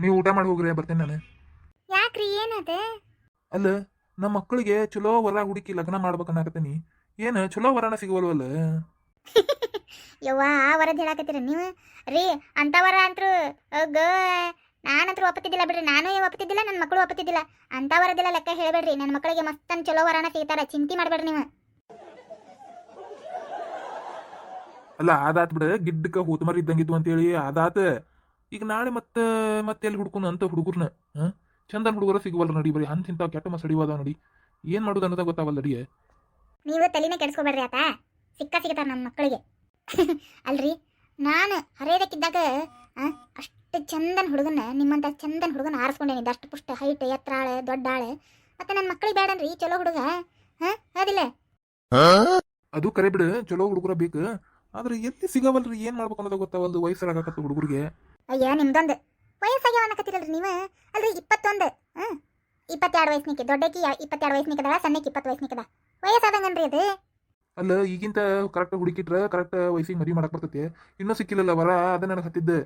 ನೀವು ಊಟ ಮಾಡಿ ಹೋಗ್ರಿ ಬರ್ತೇನೆ ನಾನು. ಯಾಕ್ರಿ ಏನದ? ಅಲ್ಲ ನಮ್ಮ ಮಕ್ಕಳಿಗೆ ಚಲೋ ವರ ಹುಡುಕಿ ಲಗ್ನ ಮಾಡ್ಬೇಕನ್ನಾಕತ್ತೀನಿ. ಏನು ಚಲೋ ವರನ ಸಿಗವಲ್ವಲ್ಲ. ಯವ್ವ ವರದ್ ಹೇಳಾಕತ್ತೀರ ನೀವು ರೀ? ಅಂತವರ ಅಂತರು ಗ ನಾನಂತರೂ ಒಪ್ಪತ್ತಿದ್ದಿಲ್ಲ ಬಿಡ್ರಿ. ನಾನು ಒಪ್ಪತ್ತಿದ್ದಿಲ್ಲ, ನನ್ನ ಮಕ್ಕಳು ಒಪ್ಪತ್ತಿದ್ದಿಲ್ಲ. ಅಂತವರದೆಲ್ಲ ಲೆಕ್ಕ ಹೇಳಬೇಡ್ರಿ. ನನ್ನ ಮಕ್ಕಳಿಗೆ ಮಸ್ತನ್ ಚಲೋ ವರನ ಸಿಗ್ತಾರ, ಚಿಂತೆ ಮಾಡಬೇಡ್ರಿ ನೀವು. ಅಲ್ಲ ಅದಾತ್ ಬಿಡ, ಗಿಡ್ಡಕ್ಕ ಹೂತಮರ ಇದ್ದಂಗಿದ್ವು ಅಂತೇಳಿ ಅದಾತ. ಈಗ ನಾಳೆ ಮತ್ತೆ ಎಲ್ಲಿ ಹುಡ್ಕೊಂಡು ಅಂತ ಹುಡುಗರ್ನ ಚಂದನ್ ಹುಡುಗರ ಸಿಗುವಲ್ಲ ನಡಿ. ಬರೀ ಅಂತಿಂತ ಕೆಟ್ಟ ಮಸಡಿವಾದ ನೋಡಿ. ಏನ್ ಮಾಡೋದು ಅನ್ನೋದ ಗೊತ್ತಾವಲ್ಲ ನಡಿ. ನೀವು ತಲೆನೇ ಕೆಡಿಸ್ಕೊಬೇಡ್ರಿ ಆತ. ಸಿಗ್ತಾರ ನನ್ನ ಮಕ್ಕಳಿಗೆ. ಅಲ್ರಿ ನಾನು ಹರೇದಕ್ಕಿದ್ದಾಗ ಅಷ್ಟು ಚಂದನ್ ಹುಡುಗನ, ನಿಮ್ಮಂತ ಚಂದನ್ ಹುಡುಗನ ಆರಿಸ್ಕೊಂಡೇನಿ. ದಷ್ಟು ಪುಷ್ಟ ಹೈಟ್ ಎತ್ತರಾಳೆ ದೊಡ್ಡಾಳೆ. ಮತ್ತೆ ನನ್ನ ಮಕ್ಕಳಿಗೆ ಬೇಡನ್ರಿ ಚಲೋ ಹುಡುಗ? ಅದಿಲ್ಲ ಅದು ಕರೆ ಬಿಡು, ಚಲೋ ಹುಡುಗರ ಬೇಕು. ಆದ್ರೆ ಎಲ್ಲಿ ಸಿಗವಲ್ರಿ, ಏನ್ ಮಾಡ್ಬೇಕು ಅನ್ನೋದ ಗೊತ್ತಾವಲ್ದು. ವಯಸ್ಸಾಗತ್ತ ಹುಡುಗರಿಗೆ. ಅಯ್ಯ ನಿಮ್ದೊಂದು ವಯಸ್ಸಾಗ್ಯಾವ ಅನ್ನಕತ್ತಿರಲ್ರಿ ನೀವು. ಅಲ್ರಿ 21 22 ವಯಸ್ಸಿನಿಕ್ಕೆ, ದೊಡ್ಡಕಿ 22 ವಯಸ್ಸಿನಿಕ್ಕದ, ಸಣ್ಣಕ್ಕೆ 20 ವಯಸ್ಸಿನಿಕ್ಕದ. ವಯಸ್ಸಾದಂಗನ್ರಿ ಅದು. ಅಲ್ಲ ಈಗಿಂತ ಕರೆಕ್ಟ್ ಹುಡುಕಿಟ್ರ ಕರೆಕ್ಟ್ ವಯಸ್ಸಿಗೆ ಮದುವೆ ಮಾಡಕ್ ಬರ್ತೈತಿ. ಇನ್ನೂ ಸಿಕ್ಕಿಲ್ಲಲ್ಲ ವರ, ಅದ ನನಗೆ ಹತ್ತಿದ್ದೆ.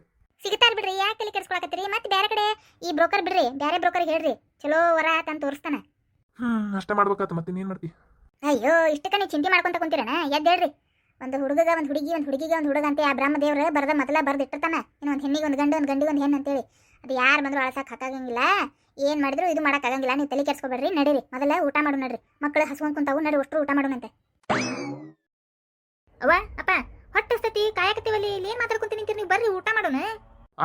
ಸಿಗ್ತಾರ ಬಿಡ್ರಿ, ಯಾಕೆ ತಲೆ ಕೆಡಿಸ್ಕೊಳಕತ್ತೀರಿ? ಮತ್ತೆ ಬೇರೆ ಕಡೆ ಈ ಬ್ರೋಕರ್ ಬಿಡ್ರಿ, ಬೇರೆ ಬ್ರೋಕರ್ಗೆ ಹೇಳ್ರಿ, ಚಲೋ ವರ ತಂದು ತೋರಿಸ್ತಾನ. ಅಷ್ಟ ಮಾಡ್ಬೇಕಾತ ಮತ್ತೆ ನೀನ್ ಮಾಡ್ತಿ? ಅಯ್ಯೋ ಇಷ್ಟಕ್ಕ ನೀವು ಚಿಂತೆ ಮಾಡ್ಕೊಂತ ಕುಂತೀರಣ? ಎದ್ದು ಹೇಳ್ರಿ. ಒಂದು ಹುಡುಗಗ ಒಂದು ಹುಡುಗಿ, ಒಂದು ಹುಡುಗಿಗೆ ಒಂದು ಹುಡುಗ ಅಂತ ಆ ಬ್ರಹ್ಮದೇವ್ರು ಬರದ ಮೊದಲ ಬರ್ದಿಟ್ಟಿರ್ತಾನ. ಇನ್ನು ಒಂದು ಹೆಣ್ಣಿಗೆ ಒಂದು ಗಂಡು, ಒಂದು ಗಂಡಿಗೆ ಒಂದು ಹೆಣ್ಣು ಅಂತೇಳಿ. ಅದು ಯಾರು ಬಂದ್ರು ಅಳಸಕ್ಕೆ ಹಾಕಾಗಂಗಿಲ್ಲ. ಏನು ಮಾಡಿದ್ರು ಇದು ಮಾಡೋಕ್ಕಾಗಂಗಿಲ್ಲ. ನೀವು ತಲೆ ಕೆಡಿಸ್ಕೊಬೇಡ್ರಿ. ನಡೀರಿ ಮೊದಲ ಊಟ ಮಾಡು. ನಡ್ರಿ, ಮಕ್ಕಳು ಹಸ್ಕೊಂಡ್ ಕುಂತಾವು. ನಡಿ ಅಷ್ಟು ಊಟ ಮಾಡೋಣಂತೆ. ಅವ್ವ ಅಪ್ಪ ಹೊಟ್ಟೆಸ್ತತಿ ಕಾಯಕತ್ತೀವಲ್ಲಿ, ಇಲ್ಲಿ ಏನು ಮಾತಾಡ್ಕೊಂತ ನಿಂತೀರಿ ನೀವು? ಬರ್ರಿ ಊಟ ಮಾಡೋಣ.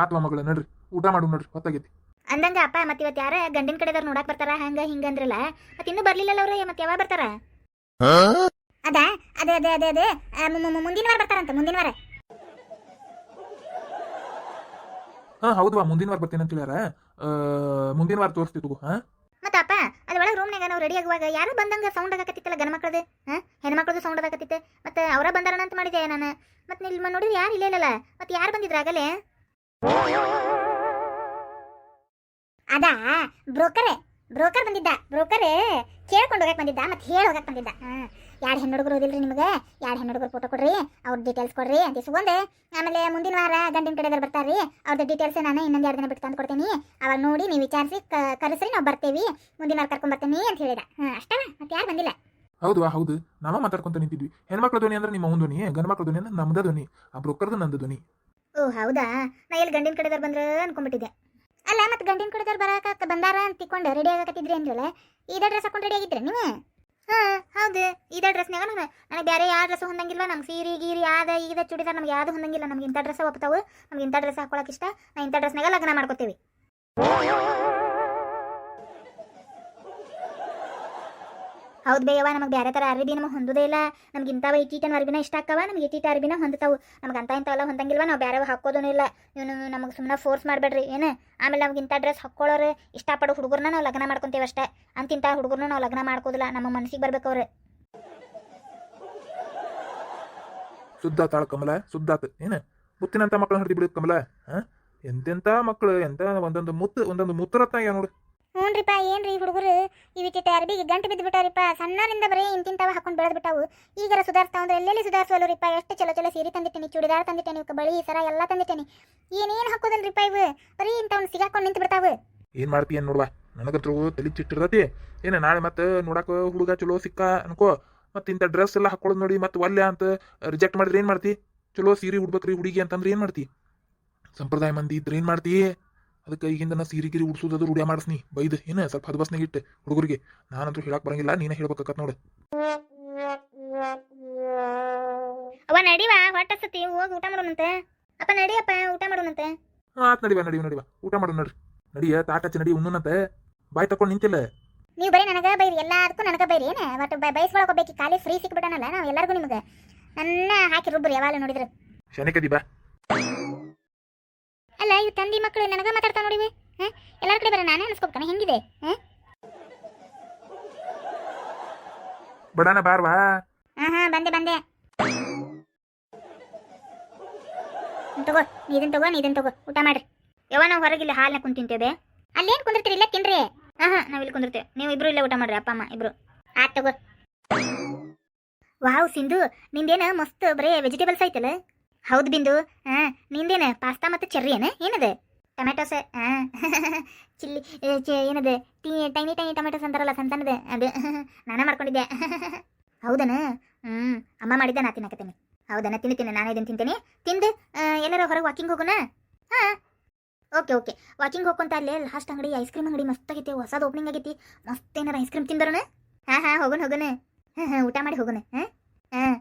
ಆತ್ವ ಮಗಳ ನಡ್ರಿ ಊಟ ಮಾಡು. ನಡ್ರಿ ಹೊತ್ತಾಗೈತಿ ಅಂದಂಗ ಅಪ್ಪ. ಮತ್ತೆ ಇವತ್ತು ಯಾರ ಗಂಡಿನ ಕಡೆದವ್ರು ನೋಡಕ್ ಬರ್ತಾರ ಹಂಗ ಹಿಂಗ ಅಂದ್ರಲ್ಲ, ಮತ್ತೆ ಇನ್ನೂ ಬರ್ಲಿಲ್ಲಲ್ಲ ಅವ್ರೆ? ಮತ್ತೆ ಯಾವಾಗ ಬರ್ತಾರ? ಅದೇ ಅದೇ ಅದೇ ಅದೇ ಅದೇ ಮುಂದಿನ ವಾರ ಬರ್ತಾರಂತ. ಮುಂದಿನ ವಾರ. ಹೌದವಾ, ಮುಂದಿನ ವಾರ ಬರ್ತೇನೆ ಅಂತ ಹೇಳ್ಯಾರ. ಮುಂದಿನ ವಾರ ತೋರಿಸ್ತಿ ತಗೋ. ಮತ್ತೆ ಅಪ್ಪ ಅದ್ರೊಳಗೆ ರೂಮ್ನಾಗ ನಾವು ರೆಡಿ ಆಗುವಾಗ ಯಾರು ಬಂದಂಗ ಸೌಂಡ್ ಆಗಕತ್ತಿತ್ತಲ್ಲ, ಗಂಡ ಮಕ್ಕಳದು ಹೆಣ್ಮಕ್ಳದು ಸೌಂಡ್ ಆಗಕತ್ತಿತ್ತು. ಮತ್ತೆ ಅವರ ಬಂದಾರಣ ಅಂತ ಮಾಡಿದೆ ನಾನು. ಮತ್ತೆ ಇಲ್ಲಿ ನೋಡಿದ್ರೆ ಯಾರು ಇಲ್ಲಲ್ಲ. ಮತ್ತೆ ಯಾರು ಬಂದಿದ್ರ ಆಗಲೇ? ಅದಾ ಬ್ರೋಕರ್ ಬಂದಿದ್ದ. ಬ್ರೋಕರ್ ಕೇಳ್ಕೊಂಡು ಹೋಗಕ್ಕೆ ಬಂದಿದ್ದ, ಮತ್ತೆ ಹೇಳಿ ಹೋಗಕ್ಕೆ ಬಂದಿದ್ದ. 2 ಹೆಣ್ಣು ಹುಡುಗರು ಓದಿಲ್ರಿ ನಿಮಗೆ? 2 ಹೆಣ್ಣು ಹುಡುಗರು ಫೋಟೋ ಕೊಡ್ರಿ, ಅವ್ರ ಡೀಟೇಲ್ಸ್ ಕೊಡ್ರಿ ಅಂತ ಇಸ್ಕೊಂಡೆ. ಆಮೇಲೆ ಮುಂದಿನ ವಾರ ಗಂಡಿನ ಕಡೆದವ್ರು ಬರ್ತಾರ್ರಿ, ಅವ್ರದ್ದು ಡೀಟೇಲ್ಸ್ ನಾನು ಇನ್ನೊಂದು 2 ದಿನ ಬಿಟ್ಟು ತಂದು ಕೊಡ್ತೀನಿ. ಅವಾಗ ನೋಡಿ ನೀವು ವಿಚಾರಿಸಿ ಕರೆಸ್ರಿ, ನಾವು ಬರ್ತೇವಿ. ಮುಂದಿನ ವಾರ ಕರ್ಕೊಂಡ್ ಬರ್ತೀನಿ ಅಂತ ಹೇಳಿದ. ಅಷ್ಟೇ, ಮತ್ತೆ ಯಾರು ಬಂದಿಲ್ಲ. ಹೌದು ಹೌದು, ನಾವ ಮಾತಾಡ್ಕೊಂತ ನಿಂತಿದ್ವಿ. ಹೆಣ್ಮಕ್ಳ ಧ್ವನಿ ಅಂದ್ರೆ ನಿಮ್ಮ ಧ್ವನಿ, ಗಂಡ ಮಕ್ಳ ಧ್ವನಿ ಅಂದ್ರೆ ನಮ್ದ ಧ್ವನಿ, ಆ ಬ್ರೋಕರ್ದು ನಂದು ಧ್ವನಿ. ಓ ಹೌದಾ, ನಾ ಎಲ್ಲಿ ಗಂಡಿನ ಕಡೆದವ್ರು ಬಂದ್ರೆ ಅನ್ಕೊಂಡ್ಬಿಟ್ಟಿದ್ದೆ. ಅಲ್ಲ ಮತ್ತೆ ಗಂಡಿನ ಕಡೆದವ್ರು ಬರಾಕ ಬಂದಾರ ಅಂತ ತಿಳ್ಕೊಂಡು ರೆಡಿ ಆಗಕತ್ತಿದ್ರಿ ಅಂದ್ರಲ್ಲ, ಇದೇ ಡ್ರೆಸ್ ಹಾಕೊಂಡು ರೆಡಿ ಆಗಿದ್ರಿ ನೀವು? ಹೌದು, ಇದೇ ಡ್ರೆಸ್ನಾಗ ನನಗೆ ಬೇರೆ ಯಾವ ಡ್ರೆಸ್ ಹೊಂದಂಗಿಲ್ಲ. ನಮ್ಗೆ ಸೀರೆ ಗೀರಿ ಆದ ಈಗ ಚೂಡಿದಾರ ನಮ್ಗೆ ಯಾವುದು ಹೊಂದಂಗಿಲ್ಲ. ನಮ್ಗೆ ಇಂಥ ಡ್ರೆಸ್ ಒಪ್ತಾವು, ನಮ್ಗೆ ಇಂಥ ಡ್ರೆಸ್ ಹಾಕೊಳಕ್ಕೆ ಇಷ್ಟ. ನಾ ಇಂಥ ಡ್ರೆಸ್ನಾಗ ಲಗ್ನ ಮಾಡ್ಕೋತೀವಿ. ಹೌದು ಬೇಯವ್ವ, ನಮಗೆ ಬೇರೆ ಥರ ಅರ್ಬಿ ನಮಗೆ ಹೊಂದೋದೇ ಇಲ್ಲ. ನಮ್ಗೆ ಇಂಥವ ಇಟೀಟನ್ ಅರ್ಬಿನ ಇಷ್ಟ ಆಕ್ಕವ, ನಮ್ಗೆ ಇಟೀಟ ಅರ್ಬಿನ ಹೊಂದ್ತಾವು. ನಮ್ಗೆ ಅಂತ ಇಂಥವೆಲ್ಲ ಹೊಂದಂಗಿಲ್ವ, ನಾವು ಬೇರೆ ಹಾಕೋದೂ ಇಲ್ಲ. ನೀವು ನಮಗೆ ಸುಮ್ಮನೆ ಫೋರ್ಸ್ ಮಾಡಬೇಡ್ರಿ ಏನು. ಆಮೇಲೆ ನಮ್ಗೆ ಇಂಥ ಡ್ರೆಸ್ ಹಾಕ್ಕೊಳ್ಳೋರು ಇಷ್ಟಪಡೋ ಹುಡುಗರನ್ನ ನಾವು ಲಗ್ನ ಮಾಡ್ಕೊತೀವಿ ಅಷ್ಟೇ. ಅಂತಿಂಥ ಹುಡುಗರನ್ನ ನಾವು ಲಗ್ನ ಮಾಡ್ಕೋದಿಲ್ಲ. ನಮ್ಮ ಮನಸ್ಸಿಗೆ ಬರ್ಬೇಕು ಅವ್ರು. ಸುದ್ದ ತಾಳ ಕಮಲ, ಸುದ್ದಾತ ಏನು ಮುತ್ತಿನಂತ ಮಕ್ಕಳು ಹಿಡಿದು ಬಿಡುತ್ತೆ ಕಮಲ. ಎಂತೆಂತ ಮಕ್ಕಳು, ಎಂತ ಒಂದೊಂದು ಮುತ್ತರತ್ತ ನೋಡು. ಹ್ಞೂನ್ರಿಪ್ಪ, ಏನ್ರಿ ಹುಡುಗರು ಇವಿಟ್ಟಿಟ್ಟ ಅರ್ಬಿಗೆ ಗಂಟು ಬಿದ್ದು ಬಿಟ್ಟಾರಿಪ್ಪ. ಸಣ್ಣರಿಂದ ಬರೀ ಇಂತಿಂತವ ಹಾಕೊಂಡು ಬೆಳೆದು ಬಿಟ್ಟಾವು. ಈಗಾರ ಸುಧಾರಿಸ್ತಾವ ಅಂದ್ರೆ ಎಲ್ಲೆಲ್ಲಿ ಸುಧಾರಿಸೋಲ್ರಿಪ್ಪ. ಎಷ್ಟು ಚಲೋ ಚಲೋ ಸೀರೆ ತಂದಿಟ್ಟೇನಿ, ಚೂಡಿದಾರ ತಂದಿಟ್ಟೇನಿ, ಬಳಿ ಸರ ಎಲ್ಲ ತಂದಿಟ್ಟೇನಿ. ಏನೇನು ಹಾಕೋದಲ್ರಿಪ್ಪ ಇವು? ಬರೀ ಇಂಥವ್ನು ಸಿಗಾಕೊಂಡು ನಿಂತು ಬಿಡ್ತಾವು. ಏನ್ ಮಾಡ್ತಿ ಏನ್ ನೋಡ್ವಾ, ನನಗಂತೂ ತಲೆ ಚಿಟ್ಟಿರತಿ. ಏನ ನಾಳೆ ಮತ್ತೆ ನೋಡಾಕ ಹುಡುಗ ಚಲೋ ಸಿಕ್ಕ ಅನ್ಕೋ, ಮತ್ತೆ ಇಂಥ ಡ್ರೆಸ್ ಎಲ್ಲ ಹಾಕೊಳ್ಳೋದು ನೋಡಿ ಮತ್ತೆ ಒಲ್ಲೆ ಅಂತ ರಿಜೆಕ್ಟ್ ಮಾಡಿದ್ರೆ ಏನ್ ಮಾಡ್ತಿ? ಚಲೋ ಸೀರೆ ಉಡ್ಬೇಕ್ರಿ ಹುಡುಗಿ ಅಂತಂದ್ರೆ ಏನ್ ಮಾಡ್ತಿ? ಸಂಪ್ರದಾಯ ಮಂದಿ ಇದ್ರೆ ಏನ್ ಮಾಡ್ತಿ? ಅದಕ್ಕೆ ಈಗಿಂದ ನಾ ಸೀರೆ ಗಿರಿ ಉಡ್ಸೋದಾದ್ರು ರೂಢಿಯ ಮಾಡಿಸ್ನಿ. ಬೈದ್ ಏನು ಸ್ವಲ್ಪ ಹದಬಸ್ನಾಗ ಇಟ್ಟು ಹುಡುಗರಿಗೆ. ನಾನಂತೂ ಹೇಳಕ್ ಬರಂಗಿಲ್ಲ, ನೀನೇ ಹೇಳ್ಬೇಕತ್ ನೋಡು. ಅವ ನಡಿವಾ, ಹೊಟ್ಟಸತಿ ಹೋಗಿ ಊಟ ಮಾಡೋಣಂತೆ. ಅಪ್ಪ ನಡಿಯಪ್ಪ, ಊಟ ಮಾಡೋಣಂತೆ. ಆತ್ ನಡಿವಾ ಊಟ ಮಾಡೋಣ. ನಡ್ರಿ ನಡಿಯ ತಾಟ ಹಚ್ಚಿ ನಡಿ ಉಣ್ಣನಂತೆ. ಬಾಯ್ ತಕೊಂಡು ನಿಂತಿಲ್ಲ. ನೀವು ಬರೀ ನನಗೆ ಬೈರಿ, ಎಲ್ಲದಕ್ಕೂ ನನಗೆ ಬೈರಿ ಏನು? ಒಟ್ಟು ಬಯಸ್ಕೊಳಕ್ ಹೋಗ್ಬೇಕು. ಖಾಲಿ ಫ್ರೀ ಸಿಕ್ಬಿಟ್ಟನಲ್ಲ ನಾವು ಎಲ್ಲರಿಗೂ. ನಿಮಗೆ ನನ್ನ ಹಾಕಿ ರುಬ್ರಿ ಯಾವಾಗ ನೋಡಿದ್ರು. ಶನಿಕದಿ ಬಾ. ಅಲ್ಲ ಇವು ತಂದಿ ಮಕ್ಕಳು ನನಗ ಮಾತಾಡ್ತಾ ನೋಡಿವಿ. ಎಲ್ಲರ ಕಡೆ ಬರ ನಾನೇ ಅನ್ಸ್ಕೊಳ್ತಾನೆ ಹೆಂಗಿದೆ? ಬಡಾನ ಬಾರ್ವಾ. ಬಂದೆ ತಗೋ, ನೀದನ್ ತಗೋ ಊಟ ಮಾಡ್ರಿ. ಯಾವ ನಾವು ಹೊರಗಿಲ್ಲ ಹಾಲ್ನ ಕುಂತ ತಿಂತೇವೆ. ಅಲ್ಲೇನು ಕುಂದಿರ್ತೀರಿ? ಇಲ್ಲ ತಿನ್ರಿ. ನಾವ್ ಇಲ್ಲಿ ಕುಂದಿರ್ತೇವೆ. ನೀವು ಇಬ್ರು ಇಲ್ಲೇ ಊಟ ಮಾಡ್ರಿ, ಅಪ್ಪ ಅಮ್ಮ ಇಬ್ರು. ಆತ್ ತಗೋ. ವಾವ್ ಸಿಂಧು, ನಿಂದೇನ ಮಸ್ತ್ ಬರೇ ವೆಜಿಟೇಬಲ್ಸ್ ಐತಲ್ಲ. ಹೌದು ಬಿಂದು. ನಿಂದೇನ ಪಾಸ್ತಾ ಮತ್ತೆ ಚೆರ್ರಿ ಏನದ? ಟೊಮೆಟೊಸ್ ಹಾಂ ಚಿಲ್ಲಿ ಏನದು ಟೈನಿ ಟೈನಿ ಟೊಮೆಟೊಸ್ ಅಂತಾರಲ್ಲ ಸಣ್ಣ ಸಣ್ಣದು ಅದು ನಾನೇ ಮಾಡ್ಕೊಂಡಿದ್ದೆ ಹೌದನ ಅಮ್ಮ ಮಾಡಿದ್ದೆ ನಾ ತಿನ್ನಕತ್ತೀನಿ ಹೌದನ ತಿಂತೀನಿ ನಾನು ಇದನ್ನು ತಿಂತೀನಿ ತಿಂದು ಎಲ್ಲಾರ ಹೊರಗೆ ವಾಕಿಂಗ್ ಹೋಗೋಣ ಹಾಂ ಓಕೆ ಓಕೆ ವಾಕಿಂಗ್ ಹೋಗ್ಕೊಂತ ಅಲ್ಲೇ ಲಾಸ್ಟ್ ಅಂಗಡಿ ಐಸ್ ಕ್ರೀಮ್ ಅಂಗಡಿ ಮಸ್ತ್ ಆಗೈತಿ ಹೊಸದು ಓಪನಿಂಗ್ ಆಗೈತಿ ಮಸ್ತ್ ಏನಾರ ಐಸ್ ಕ್ರೀಮ್ ತಿಂದರೋಣ ಹಾಂ ಹೋಗೋಣ ಹಾಂ ಊಟ ಮಾಡಿ ಹೋಗೋಣ ಹಾಂ